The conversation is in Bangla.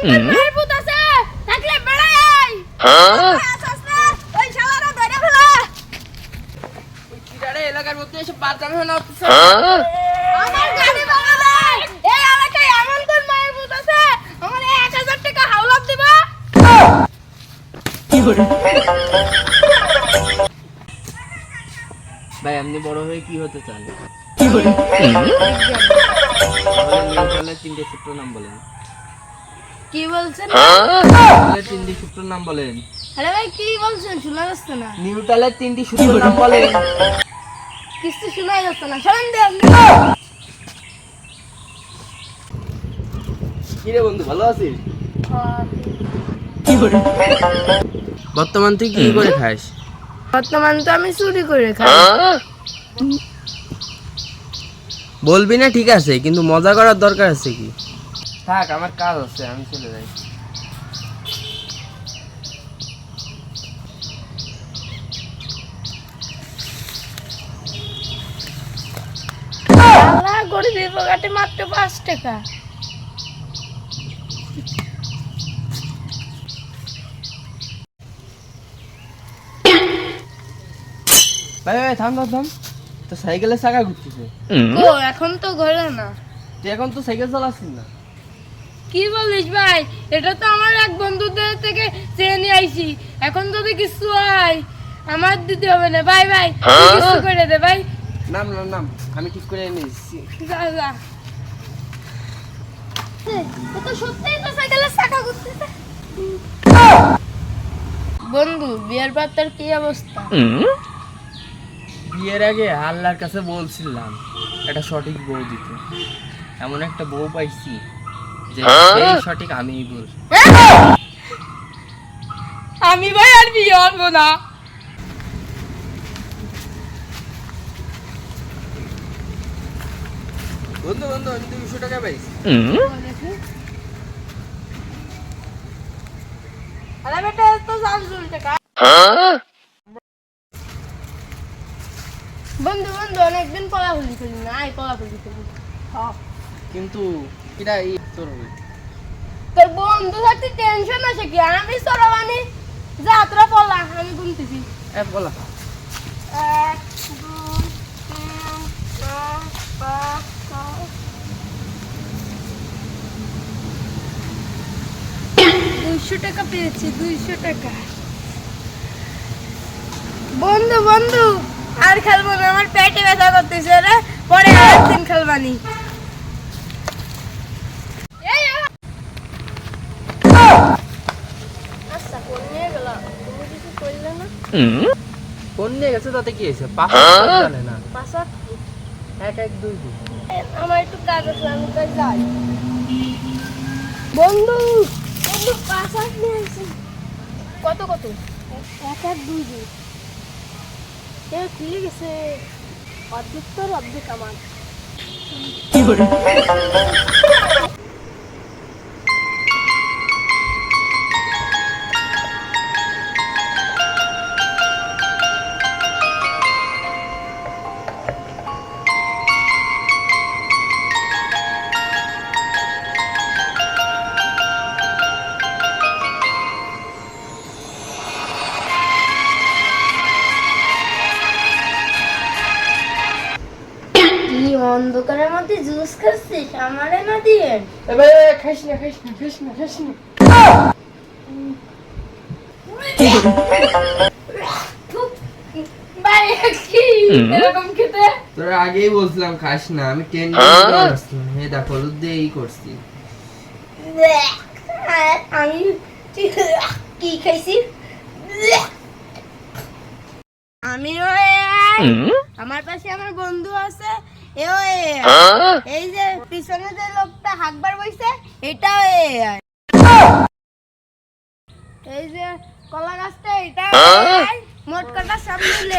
কোন মায়ের পুত আছে থাকলে বেড়াই আই হ্যাঁ আসছ না ওই শালারা ধরে ফেলা ওই কিরারে এলাকার মধ্যে এসে বাজানো না হচ্ছে আমার গাড়ি ভাঙা দেয় এই এলাকায় এমন কোন মায়ের পুত আছে আমার 1000 টাকা হাওলাত দিবা কি করে ভাই আপনি বড় হয়ে কি হতে চান কি করে তাহলে তিনটে সূত্র নাম বলেন কি বলছেন তাহলে তিনটি সূত্র নাম বলেন আরে ভাই কি বলছেন শোনা যাচ্ছে না নিউটনের তিনটি সূত্র নাম বলেন কিছু শোনা যাচ্ছে না শুনুন দেন কি রে বন্ধু ভালো আছিস কি করে বর্তমান তুই কি করে খাস বর্তমান তো আমি চুরি করে খাই বলবি না ঠিক আছে কিন্তু মজা করার দরকার আছে কি থাক আমার কাজ আছে আমি চলে যাই আল্লাহ গরিবের পকেটে মাত্র 5 টাকা ভাই ভাই থাম থাম থাম তো সাইকেলের চাকা ঘুরতেছে ও এখন তো ঘোরে না তুই এখন তো সাইকেল চালাচ্ছিস না কি বলিস ভাই এটা তো আমার এক বন্ধুদের থেকে চেয়ে নিয়ে আইছি এখন যদি কিছু হয় আমার দিতে হবে না ভাই ভাই তুই কিছু করে দে ভাই নাম নাম নাম আমি ঠিক করে নিয়েছি যা যা ও তো সত্যিই তো সাইকেলের চাকা ঘুরতেছে বন্ধু বিয়ের পর তোর কি অবস্থা বিয়ের আগে আল্লাহর কাছে বলছিলাম একটা সঠিক বউ দিতে এমন একটা বউ পাইছি যে সেই সঠিক আমিই বল আমি ভাই আর বিয়ে করবো না বন্ধু বন্ধু আমি 200 টাকা পাইছি আরে বেটা তো 400 টাকা বন্ধু বন্ধু অনেকদিন পড়াশুনি করি না আই পড়াশুনি করি কিন্তু এটা এই তোর তোর বন্ধু থাকতে টেনশন আছে কি আমি সরবানি যা তোরা পড়লা আমি গুনতেছি এ বলা 1 2 3 4 5 200 টাকা পেয়েছি 200 টাকা বন্ধু বন্ধু আর খেলবো না আমার পেটে ব্যথা করতেছে রে পরে আরেকদিন খেলবানি আচ্ছা কোন নিয়ে গেল তুমি কিছু করলে না কোন নিয়ে গেছে তাতে কি হয়েছে পাঁচ জানে না পাসওয়ার্ড 1 1 2 2 আমার একটু কাজ আছে আমি কাজ যাই বন্ধু বন্ধু পাসওয়ার্ড নিয়ে আসি কত কত 1 1 2 2 এ খুলে গেছে অর্ধেক তোর অর্ধেক আমার কি করে অন্ধকারের মধ্যে জুস খাচ্ছিস আমারে না দিয়ে এবে খাইস না খাইস না খাইস না খাইস না ভাই কি এরকম খেতে তোর আগেই বলছিলাম খাস না আমি 10 মিনিট আসলাম হে দেখো হলুদ দিয়ে এই করছি আমি কি খাইছি আমি আমার পাশে আমার বন্ধু আছে এই যে পিছনে যে লোকটা হাঁকবার বইছে এটাও এই যে কলা গাছটা এটা মোট কথা সামনে